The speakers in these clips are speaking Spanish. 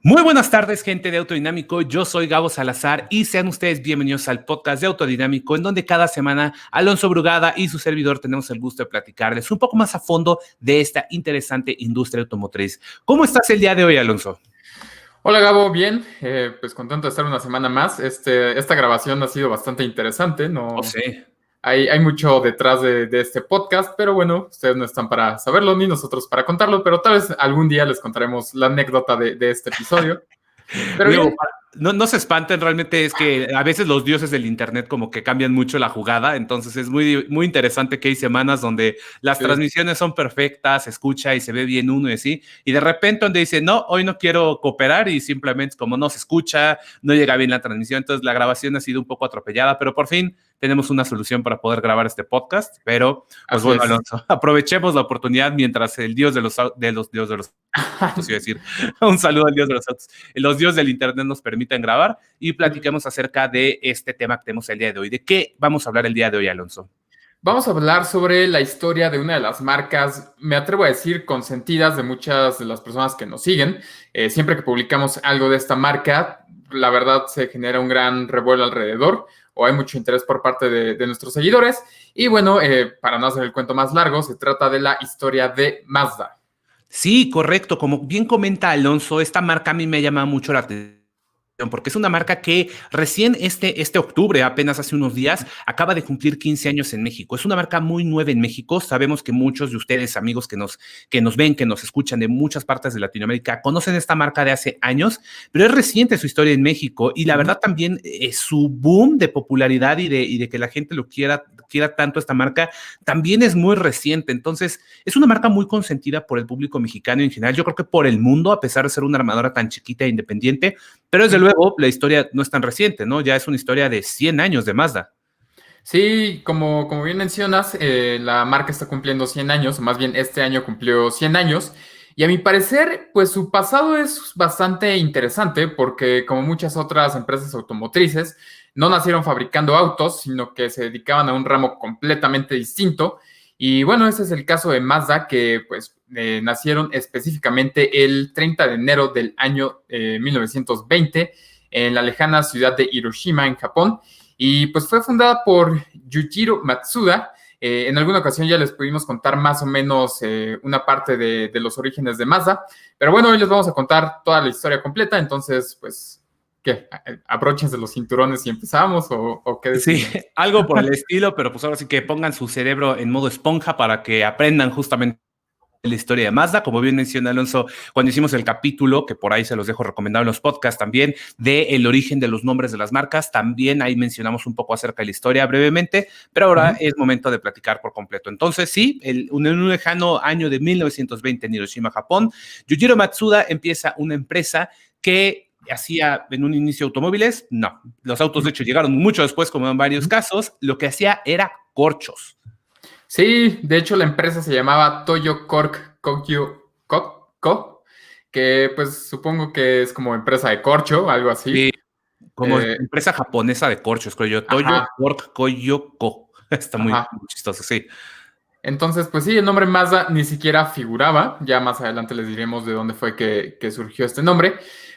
Muy buenas tardes, gente de Autodinámico. Yo soy Gabo Salazar y sean ustedes bienvenidos al podcast de Autodinámico, en donde cada semana Alonso Brugada y su servidor tenemos el gusto de platicarles un poco más a fondo de esta interesante industria automotriz. ¿Cómo estás el día de hoy, Alonso? Hola Gabo, bien, pues contento de estar una semana más. Esta grabación ha sido bastante interesante, Oh, no sí. hay mucho detrás de este podcast, pero bueno, ustedes no están para saberlo ni nosotros para contarlo, pero tal vez algún día les contaremos la anécdota de este episodio. Pero Digo, bien, no se espanten, realmente es que a veces los dioses del internet como que cambian mucho la jugada, entonces es muy interesante que hay semanas donde las sí. transmisiones son perfectas, se escucha y se ve bien uno y así, y de repente donde dice, no, hoy no quiero cooperar y simplemente como no se escucha, no llega bien la transmisión, entonces la grabación ha sido un poco atropellada, pero por fin tenemos una solución para poder grabar este podcast, pero pues Así bueno, es. Alonso, aprovechemos la oportunidad mientras el dios dios de los autos, iba a decir, un saludo al dios de los autos, los dioses del internet nos permiten grabar y platiquemos acerca de este tema que tenemos el día de hoy. ¿De qué vamos a hablar el día de hoy, Alonso? Vamos a hablar sobre la historia de una de las marcas, me atrevo a decir, consentidas de muchas de las personas que nos siguen. Siempre que publicamos algo de esta marca, la verdad se genera un gran revuelo alrededor o hay mucho interés por parte de nuestros seguidores. Y bueno, para no hacer el cuento más largo, se trata de la historia de Mazda. Sí, correcto. Como bien comenta Alonso, esta marca a mí me llama mucho la atención porque es una marca que recién este octubre, apenas hace unos días, acaba de cumplir 15 años en México. Es una marca muy nueva en México. Sabemos que muchos de ustedes, amigos que nos ven, que nos escuchan de muchas partes de Latinoamérica, conocen esta marca de hace años, pero es reciente su historia en México y la verdad también su boom de popularidad y de que la gente lo quiera tanto esta marca, también es muy reciente. Entonces, es una marca muy consentida por el público mexicano en general. Yo creo que por el mundo, a pesar de ser una armadora tan chiquita e independiente, pero desde luego la historia no es tan reciente, ¿no? Ya es una historia de 100 años de Mazda. Sí, como bien mencionas, la marca está cumpliendo 100 años, o más bien este año cumplió 100 años, y a mi parecer, pues su pasado es bastante interesante porque como muchas otras empresas automotrices, no nacieron fabricando autos, sino que se dedicaban a un ramo completamente distinto. Y bueno, ese es el caso de Mazda, que pues nacieron específicamente el 30 de enero del año 1920 en la lejana ciudad de Hiroshima, en Japón. Y pues fue fundada por Yujiro Matsuda. En alguna ocasión ya les pudimos contar más o menos una parte de los orígenes de Mazda. Pero bueno, hoy les vamos a contar toda la historia completa. Entonces, pues, ¿qué? ¿Abróchense los cinturones y empezamos o qué Sí, decimos? algo por el estilo, pero pues ahora sí que pongan su cerebro en modo esponja para que aprendan justamente la historia de Mazda, como bien menciona Alonso, cuando hicimos el capítulo, que por ahí se los dejo recomendado en los podcasts también, de el origen de los nombres de las marcas, también ahí mencionamos un poco acerca de la historia brevemente, pero ahora es momento de platicar por completo. Entonces sí, en un lejano año de 1920 en Hiroshima, Japón, Yujiro Matsuda empieza una empresa que hacía en un inicio automóviles, no, los autos de hecho llegaron mucho después, como en varios casos, lo que hacía era corchos. Sí, de hecho la empresa se llamaba Toyo Cork Kokyu Co, que pues supongo que es como empresa de corcho, algo así. Como Eh, empresa japonesa de corchos, creo yo. Toyo ajá, Cork Koyoko. Está ajá. muy chistoso, sí. Entonces, pues sí, el nombre Mazda ni siquiera figuraba. Ya más adelante les diremos de dónde fue que surgió este nombre.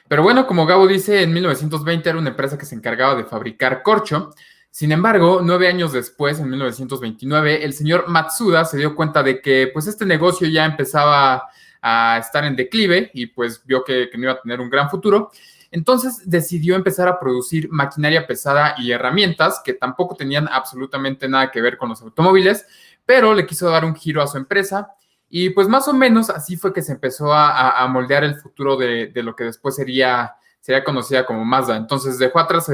Pero bueno, como Gabo dice, en 1920 era una empresa que se encargaba de fabricar corcho. Sin embargo, 9 años después, en 1929, el señor Matsuda se dio cuenta de que pues este negocio ya empezaba a estar en declive y pues vio que no iba a tener un gran futuro. Entonces decidió empezar a producir maquinaria pesada y herramientas que tampoco tenían absolutamente nada que ver con los automóviles, pero le quiso dar un giro a su empresa y pues más o menos así fue que se empezó a moldear el futuro de lo que después sería conocida como Mazda. Entonces dejó atrás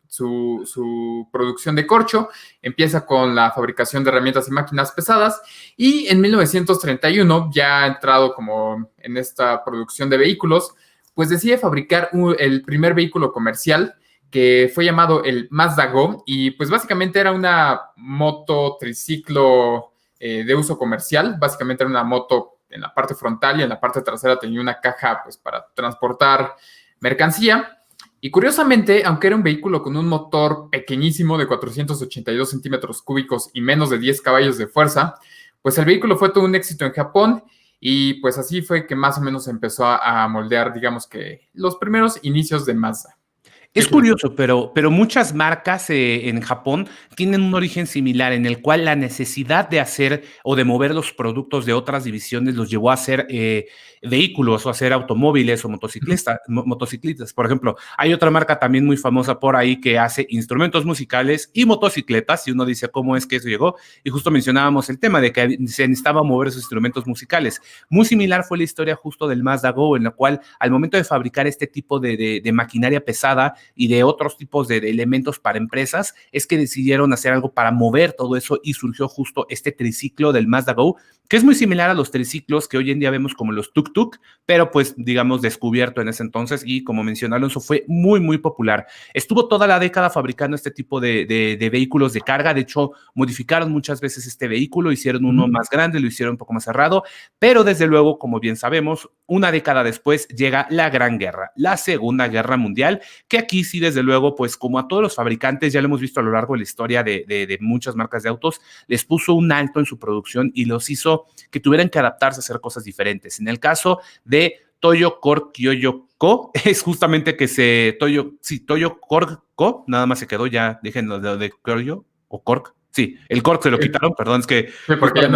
su producción de corcho, empieza con la fabricación de herramientas y máquinas pesadas y en 1931, ya entrado como en esta producción de vehículos, pues decide fabricar el primer vehículo comercial que fue llamado el Mazda Go y pues básicamente era una moto triciclo de uso comercial, básicamente era una moto en la parte frontal y en la parte trasera tenía una caja pues para transportar mercancía y curiosamente, aunque era un vehículo con un motor pequeñísimo de 482 centímetros cúbicos y menos de 10 caballos de fuerza, pues el vehículo fue todo un éxito en Japón Y pues así fue que más o menos se empezó a moldear, digamos que los primeros inicios de Mazda. ¿Qué Es opinas? curioso, pero muchas marcas en Japón tienen un origen similar en el cual la necesidad de hacer o de mover los productos de otras divisiones los llevó a hacer vehículos o a hacer automóviles o motocicletas. Por ejemplo, hay otra marca también muy famosa por ahí que hace instrumentos musicales y motocicletas y uno dice cómo es que eso llegó y justo mencionábamos el tema de que se necesitaba mover esos instrumentos musicales. Muy similar fue la historia justo del Mazda Go, en la cual al momento de fabricar este tipo de maquinaria pesada y de otros tipos de elementos para empresas, es que decidieron hacer algo para mover todo eso y surgió justo este triciclo del Mazda Go, que es muy similar a los triciclos que hoy en día vemos como los tuk-tuk, pero pues digamos descubierto en ese entonces y como mencionó Alonso fue muy muy popular. Estuvo toda la década fabricando este tipo de vehículos de carga, de hecho modificaron muchas veces este vehículo, hicieron uno más grande, lo hicieron un poco más cerrado, pero desde luego, como bien sabemos, una década después llega la Gran Guerra, la Segunda Guerra Mundial, que aquí sí, desde luego, pues como a todos los fabricantes, ya lo hemos visto a lo largo de la historia de muchas marcas de autos, les puso un alto en su producción y los hizo que tuvieran que adaptarse a hacer cosas diferentes. En el caso de Toyo Cork Kyoyo Co, es justamente que Toyo Cork Co, nada más se quedó, ya déjenlo de Kyoyo o Cork. Sí, el Cork se lo quitaron, perdón, es que Sí, justo porque la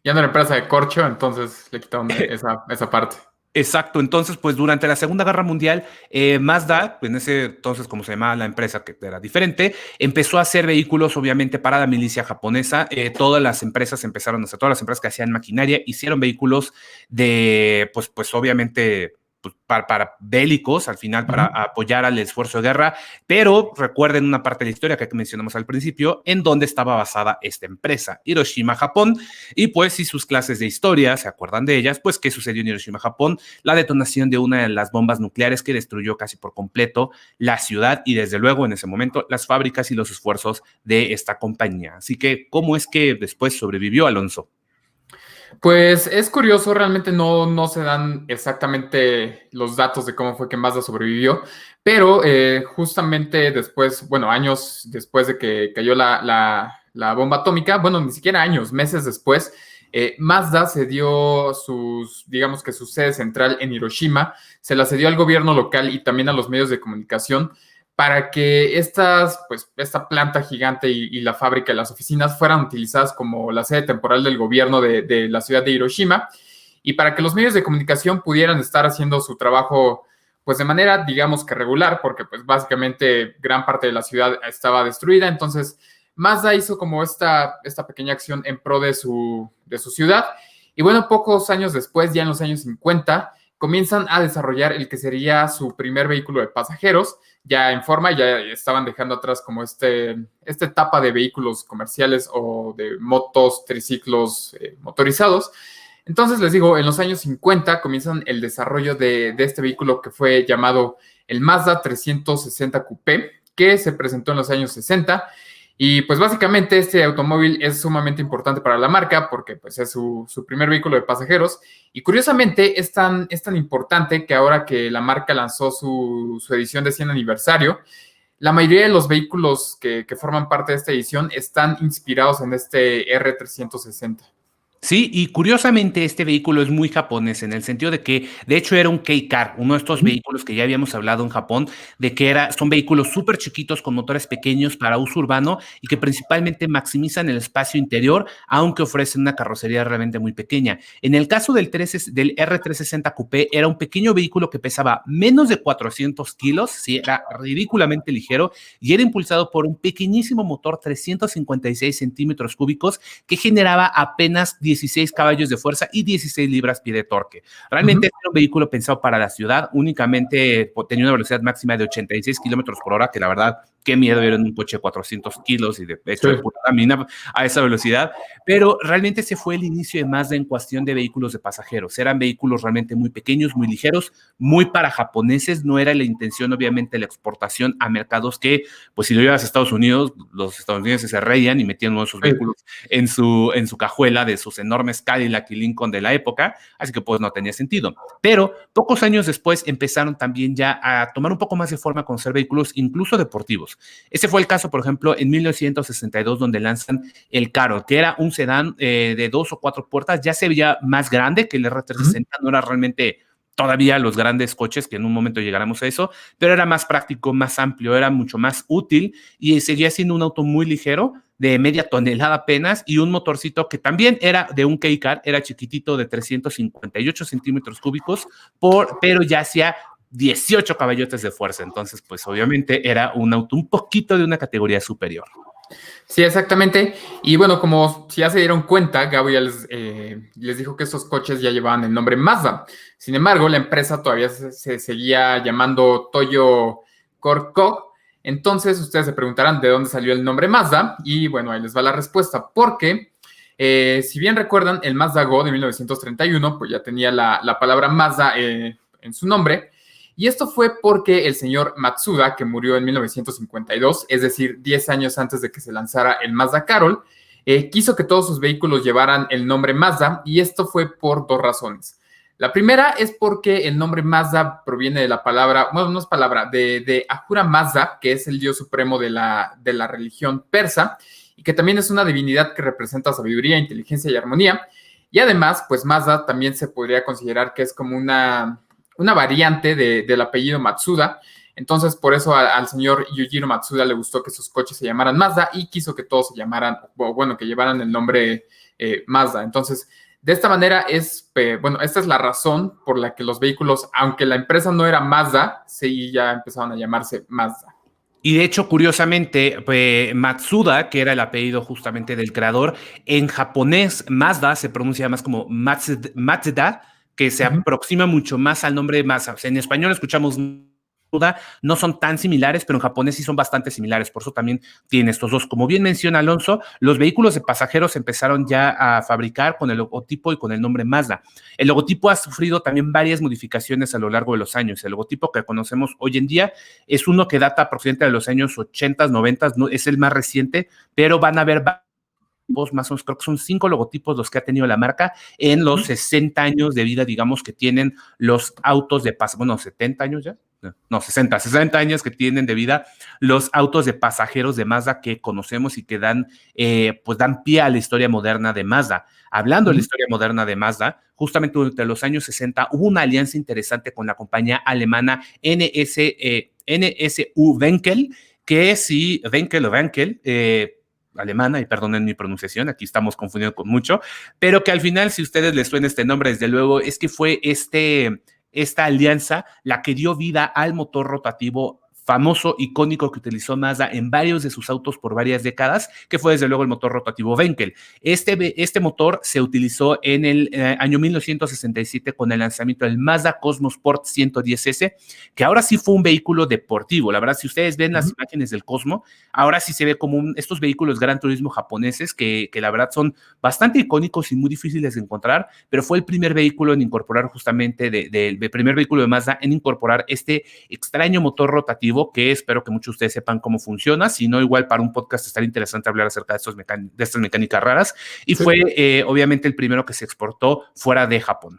ya no era empresa de corcho, entonces le quitaron esa parte. Exacto, entonces pues durante la Segunda Guerra Mundial, Mazda, en ese entonces como se llamaba la empresa que era diferente, empezó a hacer vehículos obviamente para la milicia japonesa, todas las empresas empezaron a hacer, todas las empresas que hacían maquinaria hicieron vehículos de pues obviamente pues, para bélicos, al final para apoyar al esfuerzo de guerra, pero recuerden una parte de la historia que mencionamos al principio, en donde estaba basada esta empresa, Hiroshima, Japón, y pues si sus clases de historia se acuerdan de ellas, pues qué sucedió en Hiroshima, Japón, la detonación de una de las bombas nucleares que destruyó casi por completo la ciudad y desde luego en ese momento las fábricas y los esfuerzos de esta compañía. Así que, ¿cómo es que después sobrevivió Alonso? Pues es curioso, realmente no se dan exactamente los datos de cómo fue que Mazda sobrevivió, pero justamente después, bueno, años después de que cayó la bomba atómica, bueno, ni siquiera años, meses después, Mazda se dio digamos que su sede central en Hiroshima, se la cedió al gobierno local y también a los medios de comunicación para que esta planta gigante y la fábrica y las oficinas fueran utilizadas como la sede temporal del gobierno de la ciudad de Hiroshima y para que los medios de comunicación pudieran estar haciendo su trabajo pues de manera digamos que regular, porque pues básicamente gran parte de la ciudad estaba destruida, entonces Mazda hizo como esta pequeña acción en pro de su ciudad y bueno, pocos años después, ya en los años 50, comienzan a desarrollar el que sería su primer vehículo de pasajeros, ya en forma, ya estaban dejando atrás como esta etapa de vehículos comerciales o de motos, triciclos motorizados. Entonces les digo, en los años 50 comienzan el desarrollo de este vehículo que fue llamado el Mazda 360 Coupé, que se presentó en los años 60. Y pues básicamente este automóvil es sumamente importante para la marca porque pues es su primer vehículo de pasajeros y curiosamente es tan importante que ahora que la marca lanzó su edición de 100 aniversario, la mayoría de los vehículos que forman parte de esta edición están inspirados en este R360. Sí, y curiosamente este vehículo es muy japonés en el sentido de que, de hecho, era un K-Car, uno de estos vehículos que ya habíamos hablado en Japón, de que son vehículos súper chiquitos con motores pequeños para uso urbano y que principalmente maximizan el espacio interior, aunque ofrecen una carrocería realmente muy pequeña. En el caso del R360 Coupé, era un pequeño vehículo que pesaba menos de 400 kilos, sí, era ridículamente ligero y era impulsado por un pequeñísimo motor 356 centímetros cúbicos que generaba apenas 16 caballos de fuerza y 16 libras-pie de torque. Realmente era un vehículo pensado para la ciudad, únicamente tenía una velocidad máxima de 86 kilómetros por hora, que la verdad, qué miedo ir en un coche de 400 kilos y de hecho de pura lámina a esa velocidad, pero realmente ese fue el inicio de Mazda en cuestión de vehículos de pasajeros. Eran vehículos realmente muy pequeños, muy ligeros, muy para japoneses, no era la intención obviamente la exportación a mercados que, pues si lo llevas a Estados Unidos, los estadounidenses se reían y metían uno de esos vehículos en su cajuela de sus los enormes Cadillac y Lincoln de la época, así que pues no tenía sentido. Pero pocos años después empezaron también ya a tomar un poco más de forma con ser vehículos incluso deportivos. Ese fue el caso, por ejemplo, en 1962, donde lanzan el Carol, que era un sedán de 2 o 4 puertas, ya se veía más grande que el R360, no era realmente todavía los grandes coches, que en un momento llegaremos a eso, pero era más práctico, más amplio, era mucho más útil y seguía siendo un auto muy ligero, de media tonelada apenas, y un motorcito que también era de un K-Car, era chiquitito de 358 centímetros cúbicos, pero ya hacía 18 caballotes de fuerza, entonces pues obviamente era un auto un poquito de una categoría superior. Sí, exactamente. Y bueno, como si ya se dieron cuenta, Gabo ya les dijo que estos coches ya llevaban el nombre Mazda. Sin embargo, la empresa todavía se seguía llamando Toyo Corco. Entonces, ustedes se preguntarán de dónde salió el nombre Mazda. Y bueno, ahí les va la respuesta. Porque, si bien recuerdan, el Mazda Go de 1931, pues ya tenía la palabra Mazda en su nombre. Y esto fue porque el señor Matsuda, que murió en 1952, es decir, 10 años antes de que se lanzara el Mazda Carol, quiso que todos sus vehículos llevaran el nombre Mazda, y esto fue por 2 razones. La primera es porque el nombre Mazda proviene de la palabra, bueno, no es palabra, de Ahura Mazda, que es el dios supremo de la religión persa, y que también es una divinidad que representa sabiduría, inteligencia y armonía. Y además, pues Mazda también se podría considerar que es como una variante del apellido Matsuda. Entonces, por eso al señor Yujiro Matsuda le gustó que sus coches se llamaran Mazda y quiso que todos se llamaran, bueno, que llevaran el nombre Mazda. Entonces, de esta manera bueno, esta es la razón por la que los vehículos, aunque la empresa no era Mazda, sí ya empezaron a llamarse Mazda. Y de hecho, curiosamente, Matsuda, que era el apellido justamente del creador, en japonés Mazda se pronuncia más como Mazda, que se aproxima mucho más al nombre de Mazda. O sea, en español escuchamos Mazda, no son tan similares, pero en japonés sí son bastante similares. Por eso también tienen estos dos. Como bien menciona Alonso, los vehículos de pasajeros empezaron ya a fabricar con el logotipo y con el nombre Mazda. El logotipo ha sufrido también varias modificaciones a lo largo de los años. El logotipo que conocemos hoy en día es uno que data aproximadamente de los años 80, 90, no, es el más reciente, pero van a haber más o menos, creo que son 5 logotipos los que ha tenido la marca en los 60 años de vida, digamos, que tienen los autos de pasajeros, bueno, 70 años ya, no, 60 años que tienen de vida los autos de pasajeros de Mazda que conocemos y que pues dan pie a la historia moderna de Mazda. Hablando de la historia moderna de Mazda, justamente durante los años 60 hubo una alianza interesante con la compañía alemana NSU Wenkel, que sí, Wenkel, alemana, y perdonen mi pronunciación, aquí estamos confundiendo con mucho, pero que al final, si a ustedes les suena este nombre, desde luego, es que fue esta alianza la que dio vida al motor rotativo famoso, icónico que utilizó Mazda en varios de sus autos por varias décadas, que fue desde luego el motor rotativo Wenkel. Este motor se utilizó en el año 1967 con el lanzamiento del Mazda Cosmosport 110S, que ahora sí fue un vehículo deportivo. La verdad, si ustedes ven las imágenes del Cosmo, ahora sí se ve como estos vehículos Gran Turismo japoneses que la verdad son bastante icónicos y muy difíciles de encontrar, pero fue el primer vehículo en incorporar justamente, el primer vehículo de Mazda en incorporar este extraño motor rotativo que espero que muchos de ustedes sepan cómo funciona, si no igual para un podcast estaría interesante hablar acerca de estas mecánicas raras, y sí, fue obviamente el primero que se exportó fuera de Japón.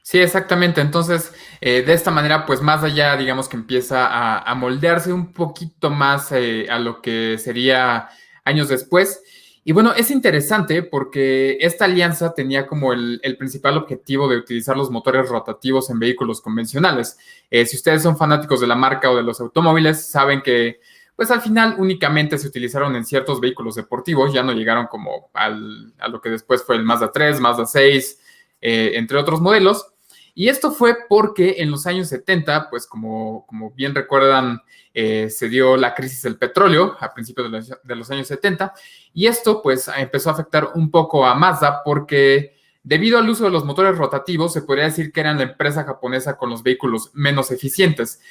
Sí, exactamente. Entonces, de esta manera, pues Mazda ya digamos que empieza a moldearse un poquito más a lo que sería años después. Y bueno, es interesante porque esta alianza tenía como el principal objetivo de utilizar los motores rotativos en vehículos convencionales. Si ustedes son fanáticos de la marca o de los automóviles, saben que pues al final únicamente se utilizaron en ciertos vehículos deportivos, ya no llegaron como a lo que después fue el Mazda 3, Mazda 6, entre otros modelos. Y esto fue porque en los años 70, pues como bien recuerdan, se dio la crisis del petróleo a principios de los años 70, y esto pues empezó a afectar un poco a Mazda porque debido al uso de los motores rotativos, se podría decir que eran la empresa japonesa con los vehículos menos eficientes.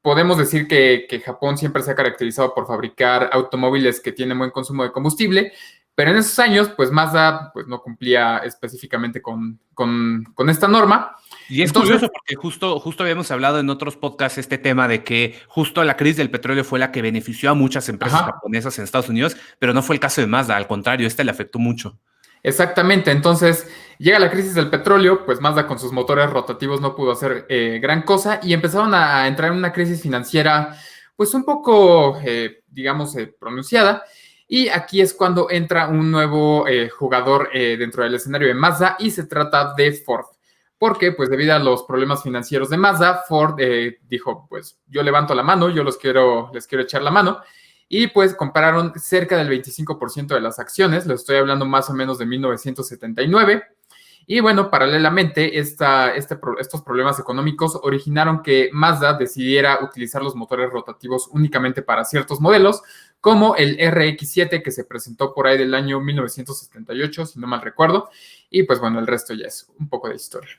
Podemos decir que Japón siempre se ha caracterizado por fabricar automóviles que tienen buen consumo de combustible, pero en esos años, pues Mazda pues, no cumplía específicamente con esta norma. Y es curioso porque justo habíamos hablado en otros podcasts este tema de que justo la crisis del petróleo fue la que benefició a muchas empresas japonesas en Estados Unidos, pero no fue el caso de Mazda, al contrario, le afectó mucho. Exactamente, entonces llega la crisis del petróleo, pues Mazda con sus motores rotativos no pudo hacer gran cosa y empezaron a entrar en una crisis financiera pues un poco, digamos, pronunciada. Y aquí es cuando entra un nuevo jugador dentro del escenario de Mazda y se trata de Ford. Porque, pues debido a los problemas financieros de Mazda, Ford dijo, pues yo levanto la mano, yo les quiero echar la mano y pues compraron cerca del 25% de las acciones, les estoy hablando más o menos de 1979. Y bueno, paralelamente, estos problemas económicos originaron que Mazda decidiera utilizar los motores rotativos únicamente para ciertos modelos, como el RX-7 que se presentó por ahí del año 1978, si no mal recuerdo. Y pues bueno, el resto ya es un poco de historia.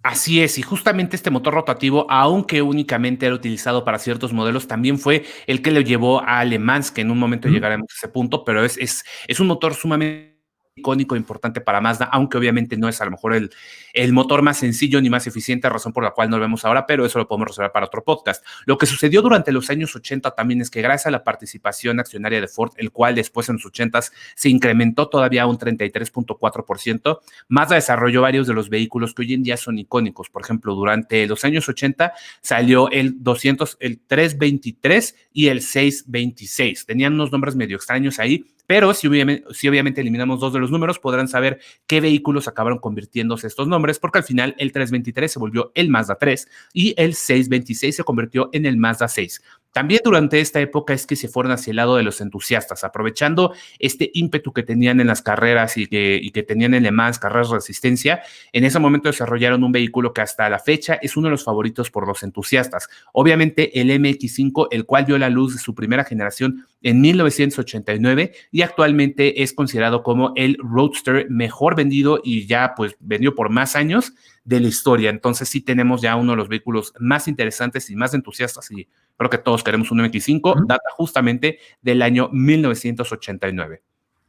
Así es, y justamente este motor rotativo, aunque únicamente era utilizado para ciertos modelos, también fue el que le llevó a Le Mans, que en un momento llegaremos a ese punto, pero es un motor sumamente icónico e importante para Mazda, aunque obviamente no es a lo mejor el motor más sencillo ni más eficiente, razón por la cual no lo vemos ahora, pero eso lo podemos resolver para otro podcast. Lo que sucedió durante los años 80 también es que gracias a la participación accionaria de Ford, el cual después en los 80 se incrementó todavía a un 33.4%, Mazda desarrolló varios de los vehículos que hoy en día son icónicos. Por ejemplo, durante los años 80 salió el 200, el 323 y el 626. Tenían unos nombres medio extraños ahí, pero si obviamente eliminamos dos de los números, podrán saber qué vehículos acabaron convirtiéndose estos nombres, porque al final el 323 se volvió el Mazda 3 y el 626 se convirtió en el Mazda 6. También durante esta época es que se fueron hacia el lado de los entusiastas, aprovechando este ímpetu que tenían en las carreras y que tenían en Le Mans, carreras de resistencia. En ese momento desarrollaron un vehículo que hasta la fecha es uno de los favoritos por los entusiastas. Obviamente el MX5, el cual vio la luz de su primera generación en 1989 y actualmente es considerado como el roadster mejor vendido y ya pues vendido por más años de la historia. Entonces sí tenemos ya uno de los vehículos más interesantes y más entusiastas y creo que todos queremos un MX5, data justamente del año 1989.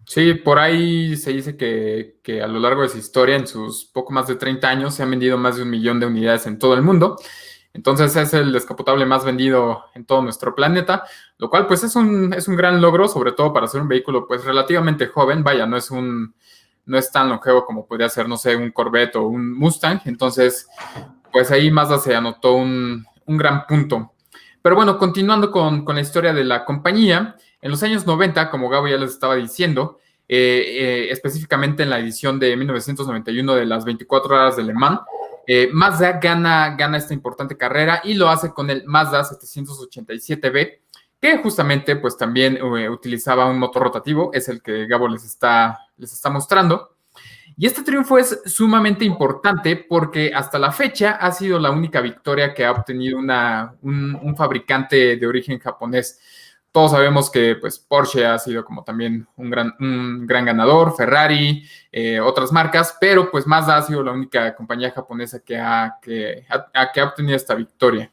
Sí, por ahí se dice que a lo largo de su historia, en sus poco más de 30 años, se han vendido más de 1 millón de unidades en todo el mundo. Entonces es el descapotable más vendido en todo nuestro planeta, lo cual pues es un gran logro, sobre todo para ser un vehículo pues relativamente joven. Vaya, no es tan longevo como podría ser, no sé, un Corvette o un Mustang. Entonces, pues ahí Mazda se anotó un gran punto. Pero bueno, continuando con la historia de la compañía, en los años 90, como Gabo ya les estaba diciendo, específicamente en la edición de 1991 de las 24 horas de Le Mans, Mazda gana esta importante carrera y lo hace con el Mazda 787B, que justamente pues también utilizaba un motor rotativo, es el que Gabo les está mostrando. Y este triunfo es sumamente importante porque hasta la fecha ha sido la única victoria que ha obtenido un fabricante de origen japonés. Todos sabemos que pues, Porsche ha sido como también un gran ganador, Ferrari, otras marcas, pero pues Mazda ha sido la única compañía japonesa que ha obtenido esta victoria.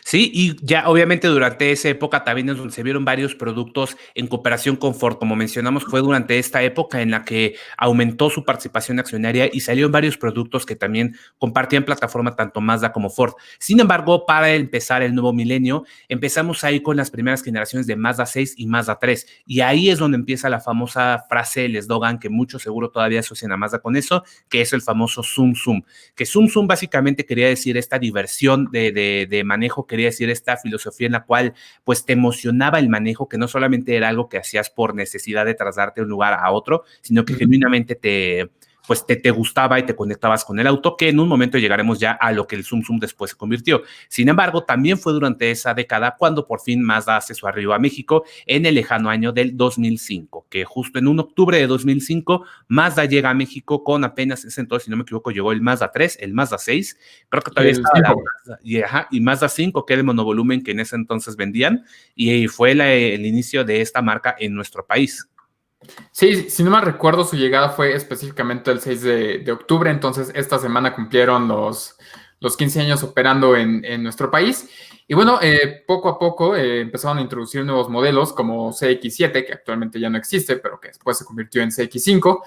Sí, y ya obviamente durante esa época también es donde se vieron varios productos en cooperación con Ford. Como mencionamos, fue durante esta época en la que aumentó su participación accionaria y salieron varios productos que también compartían plataforma tanto Mazda como Ford. Sin embargo, para empezar el nuevo milenio, empezamos ahí con las primeras generaciones de Mazda 6 y Mazda 3. Y ahí es donde empieza la famosa frase, el eslogan que muchos seguro todavía asocian a Mazda con eso, que es el famoso Zoom Zoom. Que Zoom Zoom básicamente quería decir esta diversión de manejo, quería decir esta filosofía en la cual pues te emocionaba el manejo, que no solamente era algo que hacías por necesidad de trasladarte de un lugar a otro, sino que genuinamente te gustaba y te conectabas con el auto, que en un momento llegaremos ya a lo que el Zoom Zoom después se convirtió. Sin embargo, también fue durante esa década cuando por fin Mazda hace su arribo a México en el lejano año del 2005, que justo en un octubre de 2005, Mazda llega a México con apenas, ese entonces, si no me equivoco, llegó el Mazda 3, el Mazda 6, creo que todavía estaba la Mazda, y Mazda 5, que era el monovolumen que en ese entonces vendían, y fue el inicio de esta marca en nuestro país. Sí, si no mal recuerdo, su llegada fue específicamente el 6 de octubre, entonces esta semana cumplieron los 15 años operando en nuestro país. Y bueno, poco a poco empezaron a introducir nuevos modelos como CX-7, que actualmente ya no existe, pero que después se convirtió en CX-5.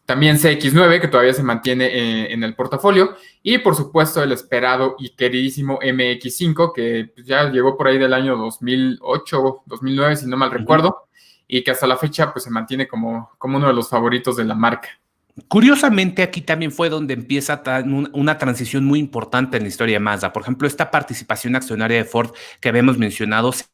También CX-9, que todavía se mantiene en el portafolio. Y por supuesto el esperado y queridísimo MX-5, que ya llegó por ahí del año 2008, 2009, si no mal recuerdo. y que hasta la fecha pues se mantiene como uno de los favoritos de la marca. Curiosamente, aquí también fue donde empieza una transición muy importante en la historia de Mazda. Por ejemplo, esta participación accionaria de Ford que habíamos mencionado se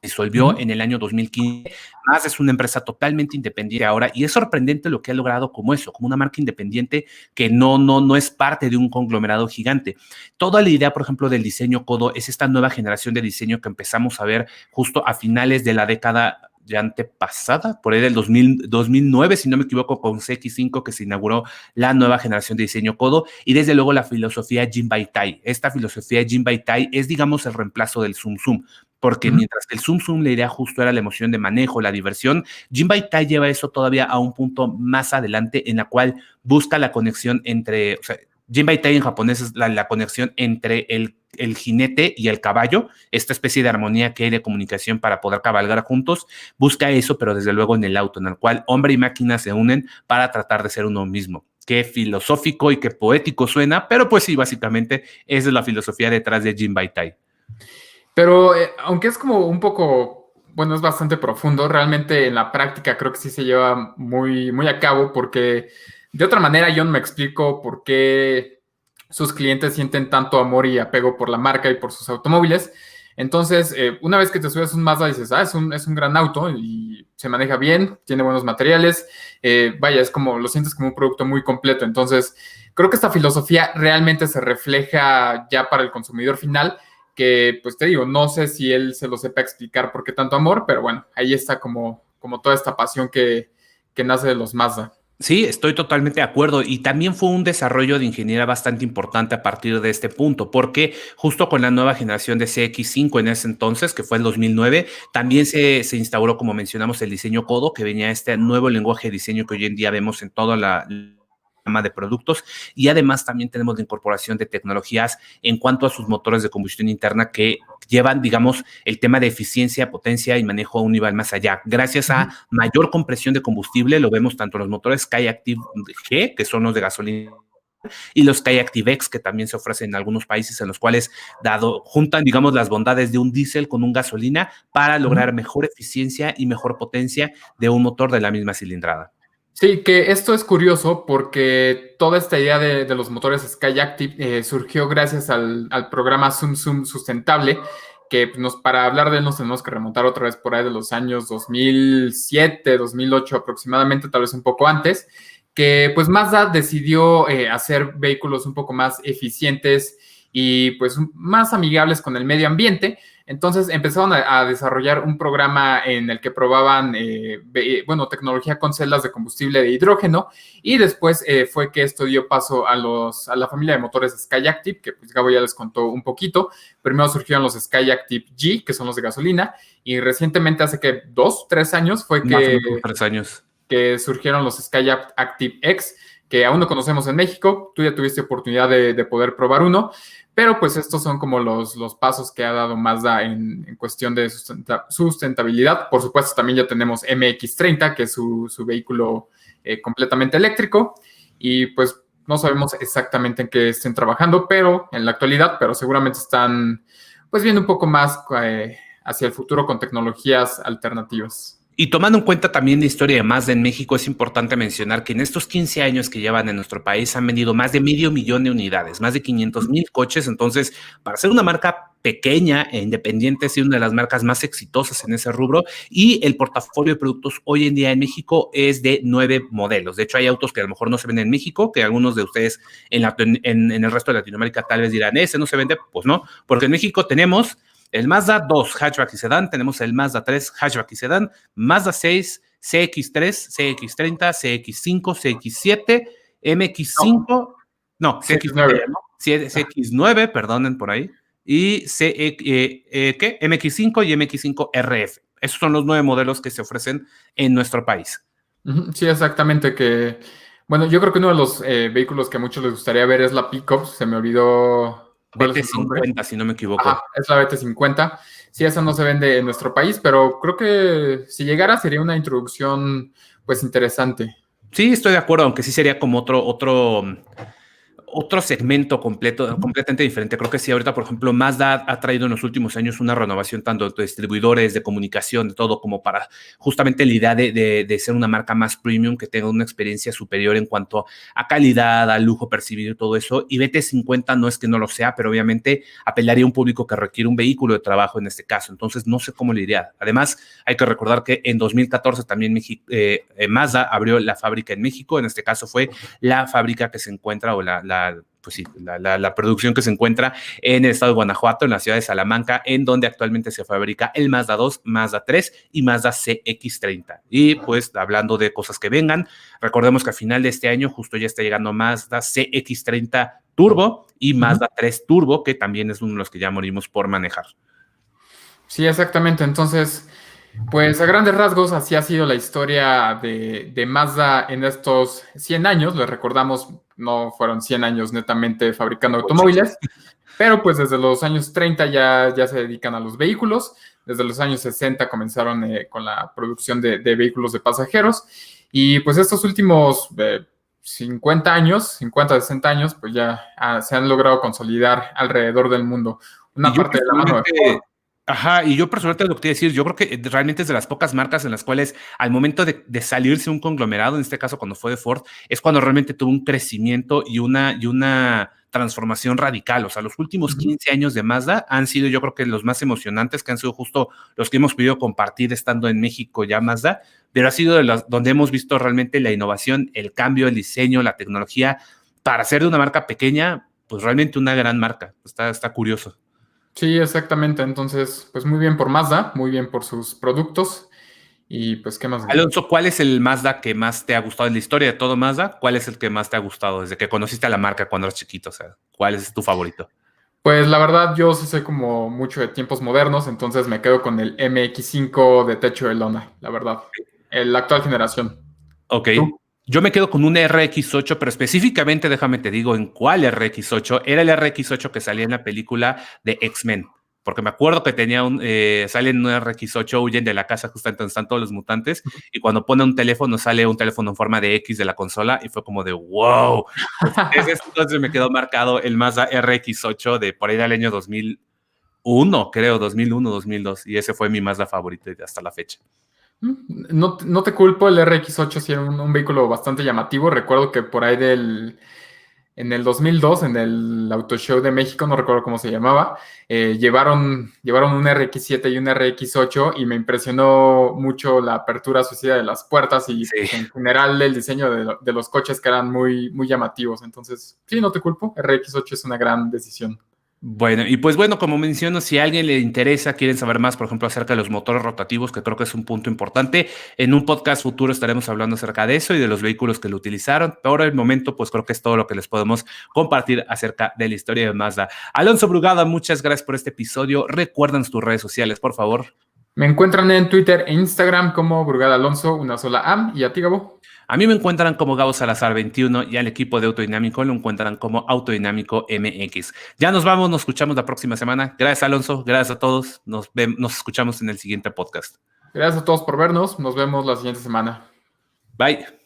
disolvió en el año 2015. Mazda es una empresa totalmente independiente ahora y es sorprendente lo que ha logrado como eso, como una marca independiente que no es parte de un conglomerado gigante. Toda la idea, por ejemplo, del diseño codo es esta nueva generación de diseño que empezamos a ver justo a finales de la década de antepasada, por ahí del 2009, si no me equivoco, con CX5 que se inauguró la nueva generación de diseño codo y desde luego la filosofía Jinbei-Tai. Esta filosofía Jinbei-Tai es, digamos, el reemplazo del Zoom Zoom, porque mientras el Zoom Zoom la idea justo era la emoción de manejo, la diversión, Jinbei-Tai lleva eso todavía a un punto más adelante en la cual busca la conexión entre, o sea, Jinbei-Tai en japonés es la conexión entre el jinete y el caballo, esta especie de armonía que hay de comunicación para poder cabalgar juntos, busca eso, pero desde luego en el auto, en el cual hombre y máquina se unen para tratar de ser uno mismo. Qué filosófico y qué poético suena, pero pues sí, básicamente esa es la filosofía detrás de Jinbei-Tai. Pero aunque es como un poco, bueno, es bastante profundo, realmente en la práctica creo que sí se lleva muy, muy a cabo porque de otra manera yo no me explico por qué sus clientes sienten tanto amor y apego por la marca y por sus automóviles. Entonces, una vez que te subes un Mazda dices, es un gran auto y se maneja bien, tiene buenos materiales, vaya, es como, lo sientes como un producto muy completo. Entonces, creo que esta filosofía realmente se refleja ya para el consumidor final, que pues te digo, no sé si él se lo sepa explicar por qué tanto amor, pero bueno, ahí está como toda esta pasión que nace de los Mazda. Sí, estoy totalmente de acuerdo y también fue un desarrollo de ingeniería bastante importante a partir de este punto, porque justo con la nueva generación de CX5 en ese entonces, que fue el 2009, también se instauró, como mencionamos, el diseño codo, que venía este nuevo lenguaje de diseño que hoy en día vemos en toda la gama de productos y además también tenemos la incorporación de tecnologías en cuanto a sus motores de combustión interna que llevan, digamos, el tema de eficiencia, potencia y manejo a un nivel más allá. Gracias a mayor compresión de combustible, lo vemos tanto en los motores Skyactiv G, que son los de gasolina, y los Skyactiv X, que también se ofrecen en algunos países en los cuales juntan, digamos, las bondades de un diésel con un gasolina para lograr mejor eficiencia y mejor potencia de un motor de la misma cilindrada. Sí, que esto es curioso porque toda esta idea de los motores Skyactiv surgió gracias al programa Zoom Zoom Sustentable, que para hablar de él nos tenemos que remontar otra vez por ahí de los años 2007, 2008 aproximadamente, tal vez un poco antes, que pues Mazda decidió hacer vehículos un poco más eficientes y pues más amigables con el medio ambiente. Entonces empezaron a desarrollar un programa en el que probaban, tecnología con celdas de combustible de hidrógeno y después fue que esto dio paso a la familia de motores Skyactiv, que pues Gabo ya les contó un poquito. Primero surgieron los Skyactiv G, que son los de gasolina, y recientemente, hace que 2, 3 años, fue que 3 años. Que surgieron los Skyactiv X, que aún no conocemos en México. Tú ya tuviste oportunidad de poder probar uno, pero pues estos son como los pasos que ha dado Mazda en cuestión de sustentabilidad. Por supuesto, también ya tenemos MX-30, que es su vehículo completamente eléctrico, y pues no sabemos exactamente en qué estén trabajando, pero en la actualidad, pero seguramente están pues viendo un poco más hacia el futuro con tecnologías alternativas. Y tomando en cuenta también la historia de Mazda en México, es importante mencionar que en estos 15 años que llevan en nuestro país han vendido más de 500,000 de unidades, más de 500,000 coches. Entonces, para ser una marca pequeña e independiente, es una de las marcas más exitosas en ese rubro y el portafolio de productos hoy en día en México es de 9 modelos. De hecho, hay autos que a lo mejor no se venden en México, que algunos de ustedes en el resto de Latinoamérica tal vez dirán, ese no se vende. Pues no, porque en México tenemos el Mazda 2 hatchback y sedán, tenemos el Mazda 3 hatchback y sedán, Mazda 6, CX3, CX30, CX5, CX7, MX5, no, CX9, ¿no? CX9, perdonen por ahí, y ¿qué? MX5 y MX5 RF. Esos son los 9 modelos que se ofrecen en nuestro país. Sí, exactamente, bueno, yo creo que uno de los vehículos que a muchos les gustaría ver es la Pickup, se me olvidó. BT50, si no me equivoco. Ajá, es la BT50. Sí, esa no se vende en nuestro país, pero creo que si llegara sería una introducción, pues, interesante. Sí, estoy de acuerdo, aunque sí sería como otro segmento completamente diferente. Creo que sí, ahorita, por ejemplo, Mazda ha traído en los últimos años una renovación tanto de distribuidores, de comunicación, de todo, como para justamente la idea de ser una marca más premium, que tenga una experiencia superior en cuanto a calidad, a lujo percibido y todo eso. Y BT50 no es que no lo sea, pero obviamente apelaría a un público que requiere un vehículo de trabajo en este caso. Entonces, no sé cómo le iría. Además, hay que recordar que en 2014 también Mazda abrió la fábrica en México. En este caso fue la fábrica que se encuentra o pues sí, la producción que se encuentra en el estado de Guanajuato, en la ciudad de Salamanca, en donde actualmente se fabrica el Mazda 2, Mazda 3 y Mazda CX-30. Y pues hablando de cosas que vengan, recordemos que a final de este año justo ya está llegando Mazda CX-30 Turbo y Mazda 3 Turbo, que también es uno de los que ya morimos por manejar. Sí, exactamente. Entonces, pues a grandes rasgos, así ha sido la historia de Mazda en estos 100 años. Les recordamos, no fueron 100 años netamente fabricando automóviles, pero pues desde los años 30 ya se dedican a los vehículos. Desde los años 60 comenzaron con la producción de vehículos de pasajeros. Y pues estos últimos 50 años, 50, 60 años, pues ya se han logrado consolidar alrededor del mundo. Una parte de la mano de Ford. Ajá, y yo personalmente lo que te iba a decir, yo creo que realmente es de las pocas marcas en las cuales al momento de salirse un conglomerado, en este caso cuando fue de Ford, es cuando realmente tuvo un crecimiento y una transformación radical. O sea, los últimos 15 años de Mazda han sido, yo creo que los más emocionantes, que han sido justo los que hemos podido compartir estando en México ya Mazda, pero ha sido donde hemos visto realmente la innovación, el cambio, el diseño, la tecnología, para ser de una marca pequeña, pues realmente una gran marca. Está curioso. Sí, exactamente. Entonces, pues muy bien por Mazda, muy bien por sus productos. Y pues, ¿qué más? Alonso, ¿cuál es el Mazda que más te ha gustado en la historia de todo Mazda? ¿Cuál es el que más te ha gustado desde que conociste a la marca cuando eras chiquito? O sea, ¿cuál es tu favorito? Pues la verdad, yo sí soy como mucho de tiempos modernos, entonces me quedo con el MX5 de techo de lona, la verdad. La actual generación. Ok. ¿Tú? Yo me quedo con un RX8, pero específicamente, déjame te digo, ¿en cuál RX8? Era el RX8 que salía en la película de X-Men. Porque me acuerdo que sale en un RX8, huyen de la casa justamente donde están todos los mutantes, y cuando pone un teléfono, sale un teléfono en forma de X de la consola, y fue como de wow. Desde ese entonces me quedó marcado el Mazda RX8 de por ahí del año 2001, creo, 2001, 2002, y ese fue mi Mazda favorito hasta la fecha. No te culpo, el RX8 sí era un vehículo bastante llamativo. Recuerdo que por ahí en el 2002, en el Auto Show de México, no recuerdo cómo se llamaba, llevaron un RX7 y un RX8 y me impresionó mucho la apertura suicida de las puertas y Sí. pues, en general el diseño de los coches que eran muy, muy llamativos. Entonces, sí, no te culpo, RX8 es una gran decisión. Bueno, y pues bueno, como menciono, si a alguien le interesa, quieren saber más, por ejemplo, acerca de los motores rotativos, que creo que es un punto importante, en un podcast futuro estaremos hablando acerca de eso y de los vehículos que lo utilizaron. Por el momento, pues creo que es todo lo que les podemos compartir acerca de la historia de Mazda. Alonso Brugada, muchas gracias por este episodio. Recuerdan tus redes sociales, por favor. Me encuentran en Twitter e Instagram como Brugada Alonso, una sola A. ¿Y a ti, Gabo? A mí me encuentran como Gabo Salazar 21 y al equipo de Autodinámico lo encuentran como Autodinámico MX. Ya nos vamos, nos escuchamos la próxima semana. Gracias, Alonso. Gracias a todos. Nos escuchamos en el siguiente podcast. Gracias a todos por vernos. Nos vemos la siguiente semana. Bye.